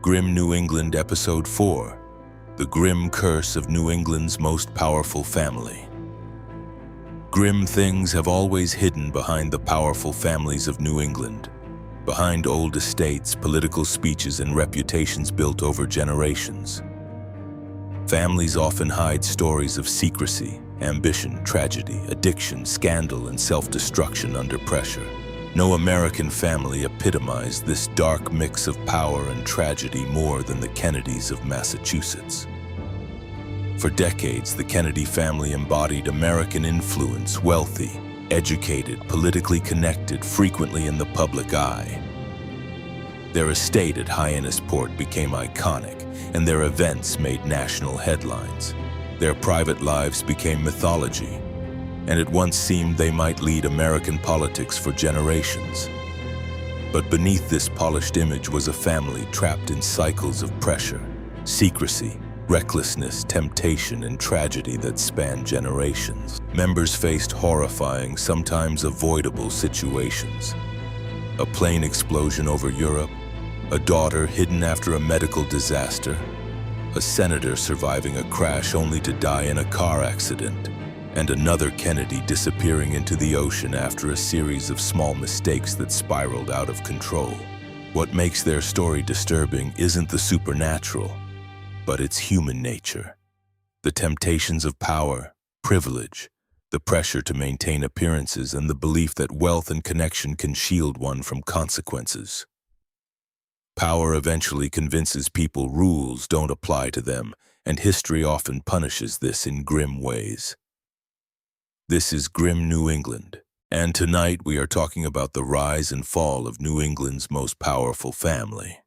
Grim New England Episode 4, The Grim Curse of New England's Most Powerful Family. Grim things have always hidden behind the powerful families of New England, behind old estates, political speeches, and reputations built over generations. Families often hide stories of secrecy, ambition, tragedy, addiction, scandal, and self-destruction under pressure. No American family epitomized this dark mix of power and tragedy more than the Kennedys of Massachusetts. For decades, the Kennedy family embodied American influence, wealthy, educated, politically connected, frequently in the public eye. Their estate at Hyannisport became iconic, and their events made national headlines. Their private lives became mythology, and it once seemed they might lead American politics for generations. But beneath this polished image was a family trapped in cycles of pressure, secrecy, recklessness, temptation, and tragedy that spanned generations. Members faced horrifying, sometimes avoidable situations. A plane explosion over Europe, a daughter hidden after a medical disaster, a senator surviving a crash only to die in a car accident, and another Kennedy disappearing into the ocean after a series of small mistakes that spiraled out of control. What makes their story disturbing isn't the supernatural, but its human nature. The temptations of power, privilege, the pressure to maintain appearances, and the belief that wealth and connection can shield one from consequences. Power eventually convinces people rules don't apply to them, and history often punishes this in grim ways. This is Grim New England, and tonight we are talking about the rise and fall of New England's most powerful family.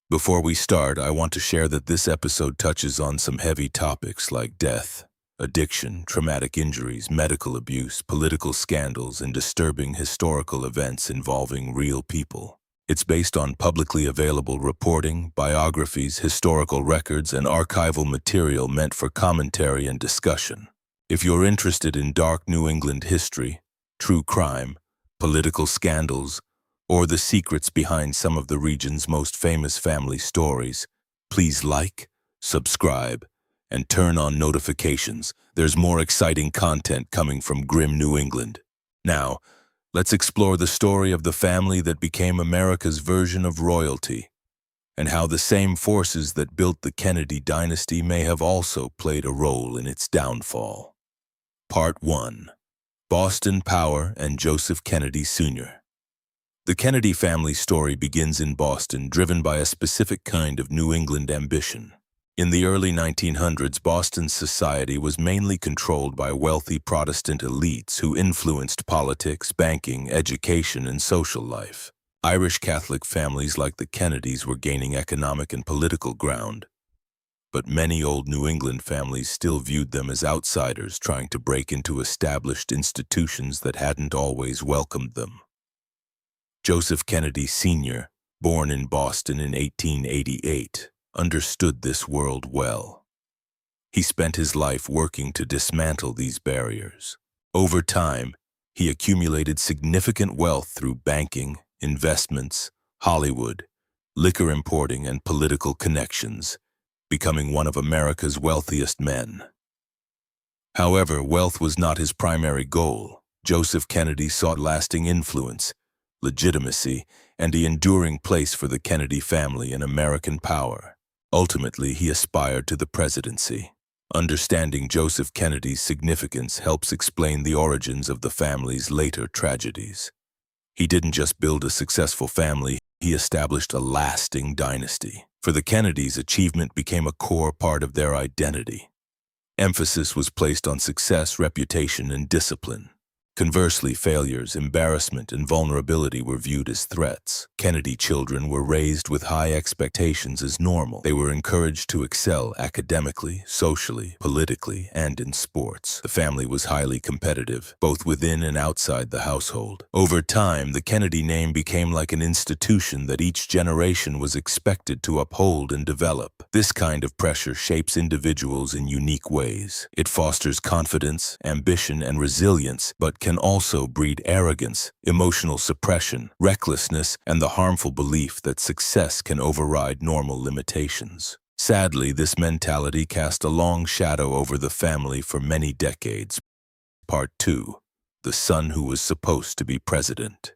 Before we start, I want to share that this episode touches on some heavy topics like death, addiction, traumatic injuries, medical abuse, political scandals, and disturbing historical events involving real people. It's based on publicly available reporting, biographies, historical records, and archival material meant for commentary and discussion. If you're interested in dark New England history, true crime, political scandals, or the secrets behind some of the region's most famous family stories, please like, subscribe, and turn on notifications. There's more exciting content coming from Grim New England. Now, let's explore the story of the family that became America's version of royalty, and how the same forces that built the Kennedy dynasty may have also played a role in its downfall. Part 1. Boston Power and Joseph Kennedy Sr. The Kennedy family story begins in Boston, driven by a specific kind of New England ambition. In the early 1900s, Boston's society was mainly controlled by wealthy Protestant elites who influenced politics, banking, education, and social life. Irish Catholic families like the Kennedys were gaining economic and political ground, but many old New England families still viewed them as outsiders trying to break into established institutions that hadn't always welcomed them. Joseph Kennedy Sr., born in Boston in 1888, understood this world well. He spent his life working to dismantle these barriers. Over time, he accumulated significant wealth through banking, investments, Hollywood, liquor importing, and political connections, becoming one of America's wealthiest men. However, wealth was not his primary goal. Joseph Kennedy sought lasting influence, legitimacy, and the enduring place for the Kennedy family in American power. Ultimately, he aspired to the presidency. Understanding Joseph Kennedy's significance helps explain the origins of the family's later tragedies. He didn't just build a successful family, he established a lasting dynasty. For the Kennedys, achievement became a core part of their identity. Emphasis was placed on success, reputation, and discipline. Conversely, failures, embarrassment, and vulnerability were viewed as threats. Kennedy children were raised with high expectations as normal. They were encouraged to excel academically, socially, politically, and in sports. The family was highly competitive, both within and outside the household. Over time, the Kennedy name became like an institution that each generation was expected to uphold and develop. This kind of pressure shapes individuals in unique ways. It fosters confidence, ambition, and resilience, but can also breed arrogance, emotional suppression, recklessness, and the harmful belief that success can override normal limitations. Sadly, this mentality cast a long shadow over the family for many decades. Part 2. The son who was supposed to be president.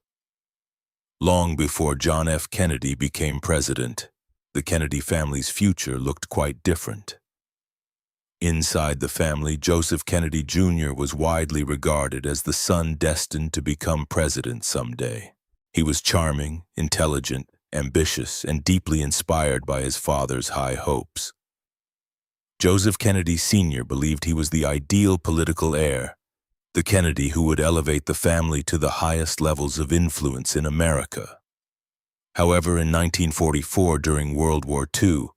Long before John F. Kennedy became president, the Kennedy family's future looked quite different. Inside the family, Joseph Kennedy Jr. was widely regarded as the son destined to become president someday. He was charming, intelligent, ambitious, and deeply inspired by his father's high hopes. Joseph Kennedy Sr. believed he was the ideal political heir, the Kennedy who would elevate the family to the highest levels of influence in America. However, in 1944, during World War II,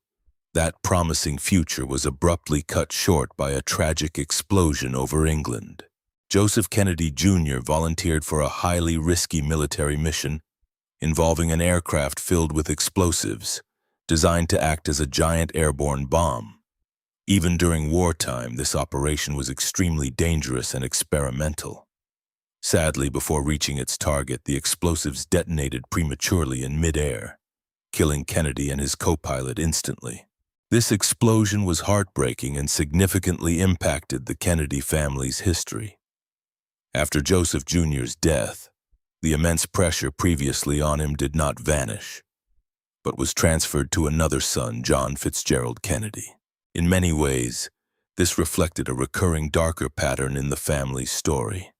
that promising future was abruptly cut short by a tragic explosion over England. Joseph Kennedy Jr. volunteered for a highly risky military mission involving an aircraft filled with explosives, designed to act as a giant airborne bomb. Even during wartime, this operation was extremely dangerous and experimental. Sadly, before reaching its target, the explosives detonated prematurely in mid-air, killing Kennedy and his co-pilot instantly. This explosion was heartbreaking and significantly impacted the Kennedy family's history. After Joseph Jr.'s death, the immense pressure previously on him did not vanish, but was transferred to another son, John Fitzgerald Kennedy. In many ways, this reflected a recurring darker pattern in the family's story.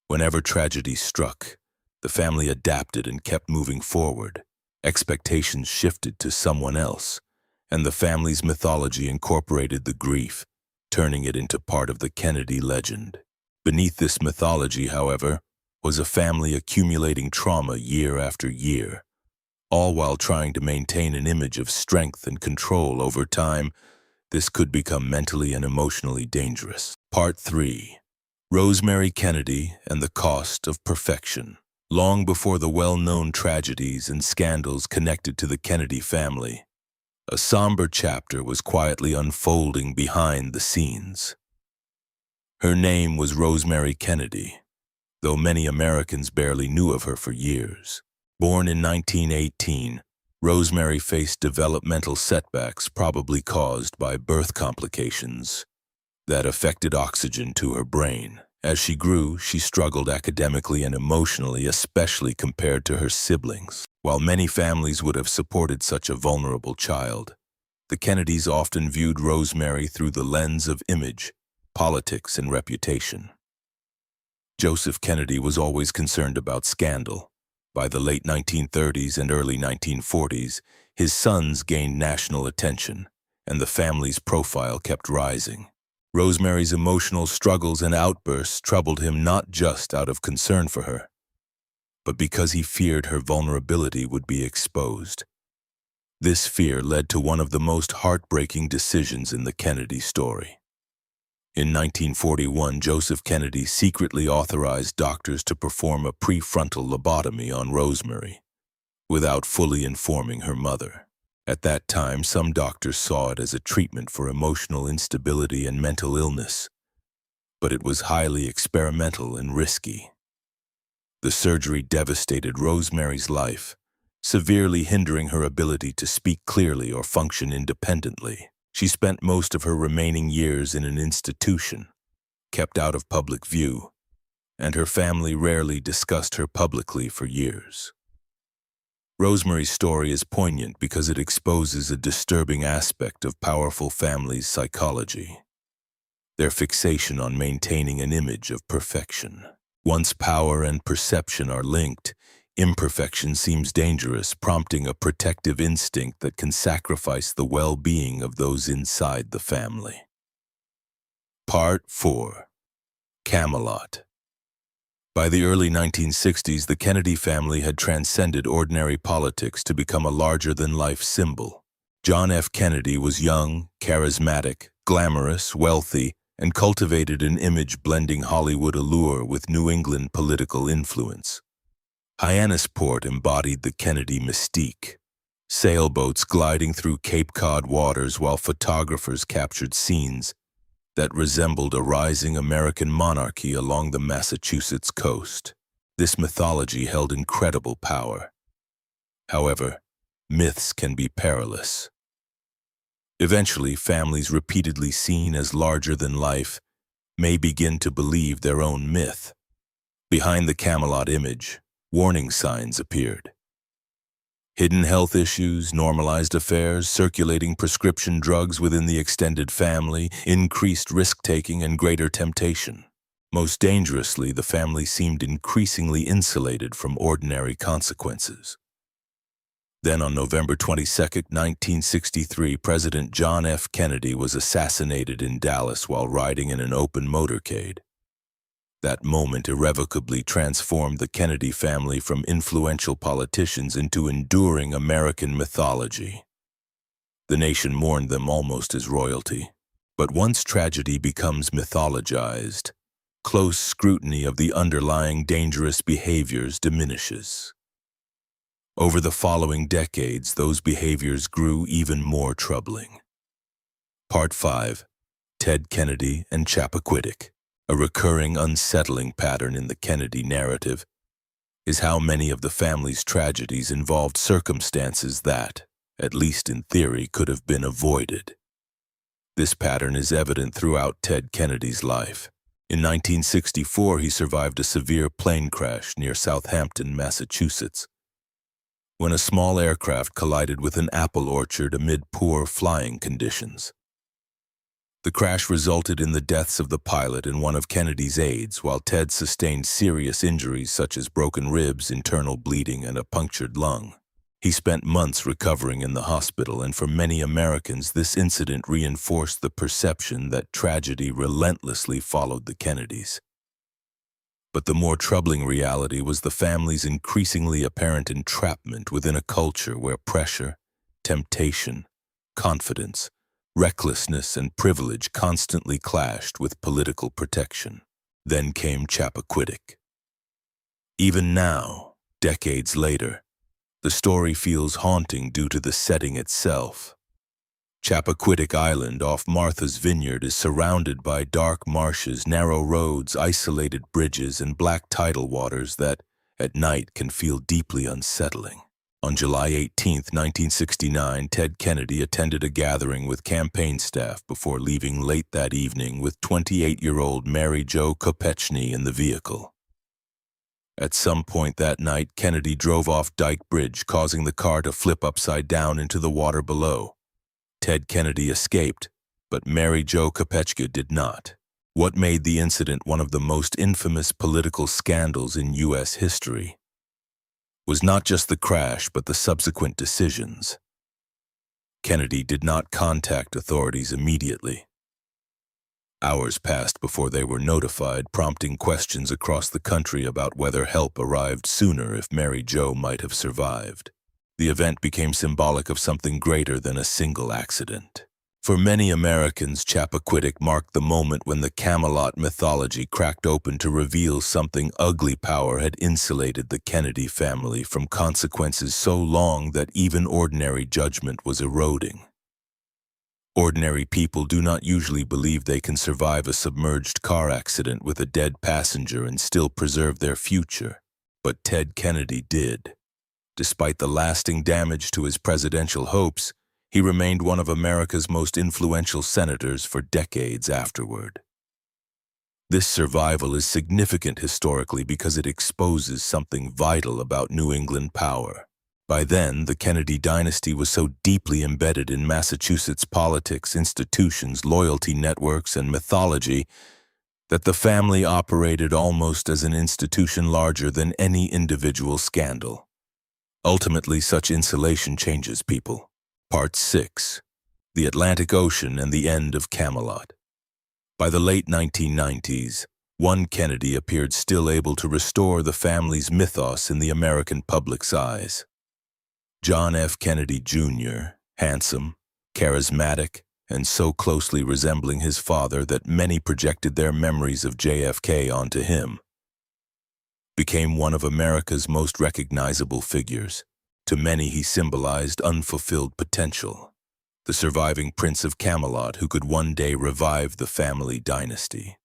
Whenever tragedy struck, the family adapted and kept moving forward. Expectations shifted to someone else, and the family's mythology incorporated the grief, turning it into part of the Kennedy legend. Beneath this mythology, however, was a family accumulating trauma year after year, all while trying to maintain an image of strength and control. Over time, this could become mentally and emotionally dangerous. Part 3. Rosemary Kennedy and the Cost of Perfection. Long before the well-known tragedies and scandals connected to the Kennedy family, a somber chapter was quietly unfolding behind the scenes. Her name was Rosemary Kennedy, though many Americans barely knew of her for years. Born in 1918, Rosemary faced developmental setbacks probably caused by birth complications that affected oxygen to her brain. As she grew, she struggled academically and emotionally, especially compared to her siblings. While many families would have supported such a vulnerable child, the Kennedys often viewed Rosemary through the lens of image, politics, and reputation. Joseph Kennedy was always concerned about scandal. By the late 1930s and early 1940s, his sons gained national attention, and the family's profile kept rising. Rosemary's emotional struggles and outbursts troubled him not just out of concern for her, but because he feared her vulnerability would be exposed. This fear led to one of the most heartbreaking decisions in the Kennedy story. In 1941, Joseph Kennedy secretly authorized doctors to perform a prefrontal lobotomy on Rosemary, without fully informing her mother. At that time, some doctors saw it as a treatment for emotional instability and mental illness, but it was highly experimental and risky. The surgery devastated Rosemary's life, severely hindering her ability to speak clearly or function independently. She spent most of her remaining years in an institution, kept out of public view, and her family rarely discussed her publicly for years. Rosemary's story is poignant because it exposes a disturbing aspect of powerful families' psychology: their fixation on maintaining an image of perfection. Once power and perception are linked, imperfection seems dangerous, prompting a protective instinct that can sacrifice the well-being of those inside the family. Part 4. Camelot. By the early 1960s, the Kennedy family had transcended ordinary politics to become a larger-than-life symbol. John F. Kennedy was young, charismatic, glamorous, wealthy, and cultivated an image blending Hollywood allure with New England political influence. Hyannisport embodied the Kennedy mystique, sailboats gliding through Cape Cod waters while photographers captured scenes that resembled a rising American monarchy along the Massachusetts coast. This mythology held incredible power. However, myths can be perilous. Eventually, families repeatedly seen as larger than life may begin to believe their own myth. Behind the Camelot image, warning signs appeared. Hidden health issues, normalized affairs, circulating prescription drugs within the extended family, increased risk-taking and greater temptation. Most dangerously, the family seemed increasingly insulated from ordinary consequences. Then on November 22, 1963, President John F. Kennedy was assassinated in Dallas while riding in an open motorcade. That moment irrevocably transformed the Kennedy family from influential politicians into enduring American mythology. The nation mourned them almost as royalty. But once tragedy becomes mythologized, close scrutiny of the underlying dangerous behaviors diminishes. Over the following decades, those behaviors grew even more troubling. Part 5. Ted Kennedy and Chappaquiddick. A recurring, unsettling pattern in the Kennedy narrative is how many of the family's tragedies involved circumstances that, at least in theory, could have been avoided. This pattern is evident throughout Ted Kennedy's life. In 1964, he survived a severe plane crash near Southampton, Massachusetts, when a small aircraft collided with an apple orchard amid poor flying conditions. The crash resulted in the deaths of the pilot and one of Kennedy's aides, while Ted sustained serious injuries such as broken ribs, internal bleeding, and a punctured lung. He spent months recovering in the hospital, and for many Americans, this incident reinforced the perception that tragedy relentlessly followed the Kennedys. But the more troubling reality was the family's increasingly apparent entrapment within a culture where pressure, temptation, confidence, recklessness, and privilege constantly clashed with political protection. Then came Chappaquiddick. Even now, decades later, the story feels haunting due to the setting itself. Chappaquiddick Island off Martha's Vineyard is surrounded by dark marshes, narrow roads, isolated bridges, and black tidal waters that, at night, can feel deeply unsettling. On July 18, 1969, Ted Kennedy attended a gathering with campaign staff before leaving late that evening with 28-year-old Mary Jo Kopechne in the vehicle. At some point that night, Kennedy drove off Dyke Bridge, causing the car to flip upside down into the water below. Ted Kennedy escaped, but Mary Jo Kopechne did not. What made the incident one of the most infamous political scandals in U.S. history was not just the crash, but the subsequent decisions. Kennedy did not contact authorities immediately. Hours passed before they were notified, prompting questions across the country about whether help arrived sooner if Mary Jo might have survived. The event became symbolic of something greater than a single accident. For many Americans, Chappaquiddick marked the moment when the Camelot mythology cracked open to reveal something ugly. Power had insulated the Kennedy family from consequences so long that even ordinary judgment was eroding. Ordinary people do not usually believe they can survive a submerged car accident with a dead passenger and still preserve their future, but Ted Kennedy did. Despite the lasting damage to his presidential hopes, he remained one of America's most influential senators for decades afterward. This survival is significant historically because it exposes something vital about New England power. By then, the Kennedy dynasty was so deeply embedded in Massachusetts politics, institutions, loyalty networks, and mythology that the family operated almost as an institution larger than any individual scandal. Ultimately, such insulation changes people. Part 6. The Atlantic Ocean and the End of Camelot. By the late 1990s, one Kennedy appeared still able to restore the family's mythos in the American public's eyes. John F. Kennedy Jr., handsome, charismatic, and so closely resembling his father that many projected their memories of JFK onto him, became one of America's most recognizable figures. To many, he symbolized unfulfilled potential. the surviving Prince of Camelot who could one day revive the family dynasty.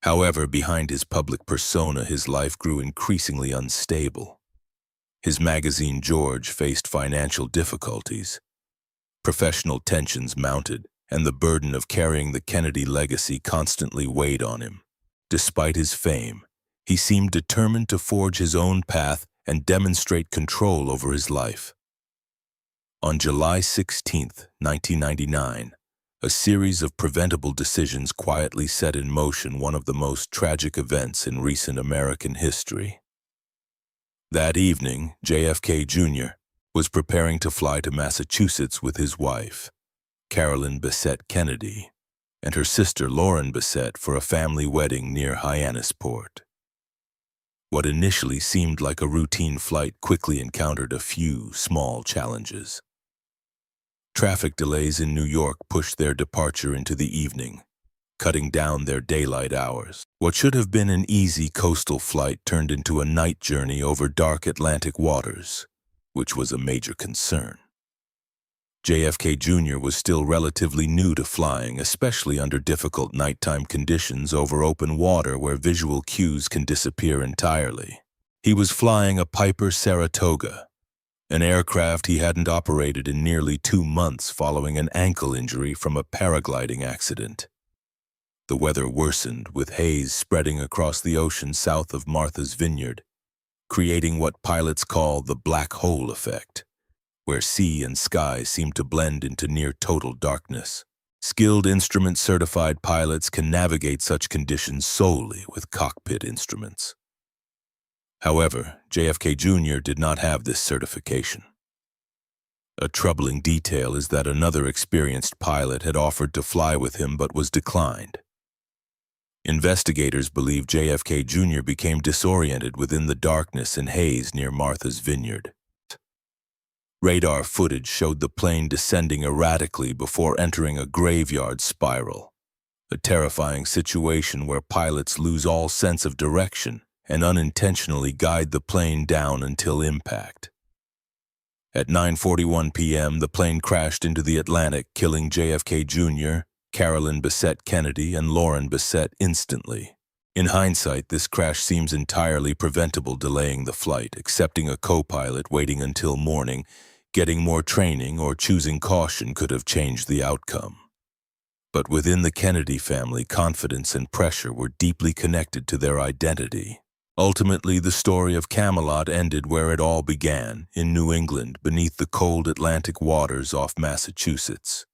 However, behind his public persona, his life grew increasingly unstable. His magazine George faced financial difficulties. Professional tensions mounted, and the burden of carrying the Kennedy legacy constantly weighed on him. Despite his fame, he seemed determined to forge his own path and demonstrate control over his life. On July 16, 1999, a series of preventable decisions quietly set in motion one of the most tragic events in recent American history. That evening, JFK Jr. was preparing to fly to Massachusetts with his wife, Carolyn Bessette Kennedy, and her sister Lauren Bessette for a family wedding near Hyannisport. What initially seemed like a routine flight quickly encountered a few small challenges. Traffic delays in New York pushed their departure into the evening, cutting down their daylight hours. What should have been an easy coastal flight turned into a night journey over dark Atlantic waters, which was a major concern. JFK Jr. was still relatively new to flying, especially under difficult nighttime conditions over open water where visual cues can disappear entirely. He was flying a Piper Saratoga, an aircraft he hadn't operated in nearly 2 months following an ankle injury from a paragliding accident. The weather worsened, with haze spreading across the ocean south of Martha's Vineyard, creating what pilots call the black hole effect, where sea and sky seem to blend into near-total darkness. Skilled instrument-certified pilots can navigate such conditions solely with cockpit instruments. However, JFK Jr. did not have this certification. A troubling detail is that another experienced pilot had offered to fly with him but was declined. Investigators believe JFK Jr. became disoriented within the darkness and haze near Martha's Vineyard. Radar footage showed the plane descending erratically before entering a graveyard spiral, a terrifying situation where pilots lose all sense of direction and unintentionally guide the plane down until impact. At 9:41 p.m., the plane crashed into the Atlantic, killing JFK Jr., Carolyn Bessette Kennedy, and Lauren Bessette instantly. In hindsight, this crash seems entirely preventable, delaying the flight, accepting a co-pilot, waiting until morning, getting more training, or choosing caution could have changed the outcome. But within the Kennedy family, confidence and pressure were deeply connected to their identity. Ultimately, the story of Camelot ended where it all began, in New England, beneath the cold Atlantic waters off Massachusetts.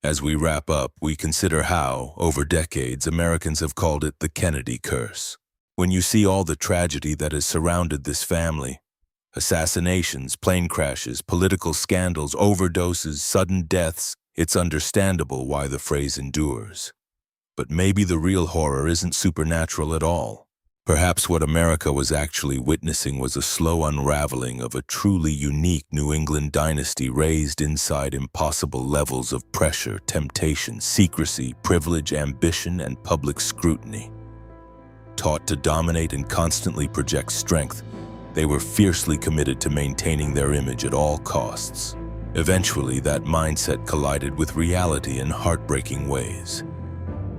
As we wrap up, we consider how, over decades, Americans have called it the Kennedy curse. When you see all the tragedy that has surrounded this family, assassinations, plane crashes, political scandals, overdoses, sudden deaths, it's understandable why the phrase endures. But maybe the real horror isn't supernatural at all. Perhaps what America was actually witnessing was a slow unraveling of a truly unique New England dynasty raised inside impossible levels of pressure, temptation, secrecy, privilege, ambition, and public scrutiny. Taught to dominate and constantly project strength, they were fiercely committed to maintaining their image at all costs. Eventually, that mindset collided with reality in heartbreaking ways.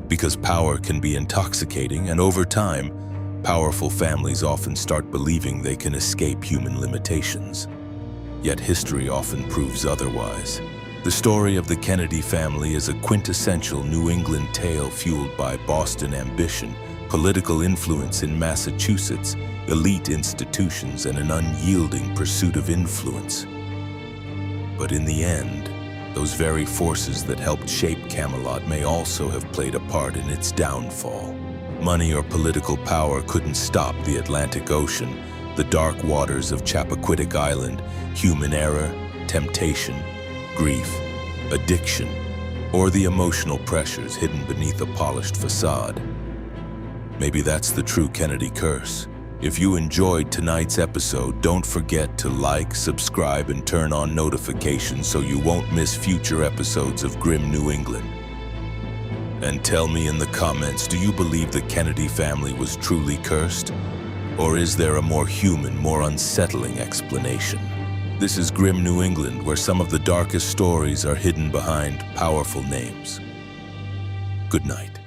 Because power can be intoxicating, and over time, powerful families often start believing they can escape human limitations. Yet history often proves otherwise. The story of the Kennedy family is a quintessential New England tale fueled by Boston ambition, political influence in Massachusetts, elite institutions, and an unyielding pursuit of influence. But in the end, those very forces that helped shape Camelot may also have played a part in its downfall. Money or political power couldn't stop the Atlantic Ocean, the dark waters of Chappaquiddick Island, human error, temptation, grief, addiction, or the emotional pressures hidden beneath a polished facade. Maybe that's the true Kennedy curse. If you enjoyed tonight's episode, don't forget to like, subscribe, and turn on notifications so you won't miss future episodes of Grim New England. And tell me in the comments, do you believe the Kennedy family was truly cursed? Or is there a more human, more unsettling explanation? This is grim New England, where some of the darkest stories are hidden behind powerful names. Good night.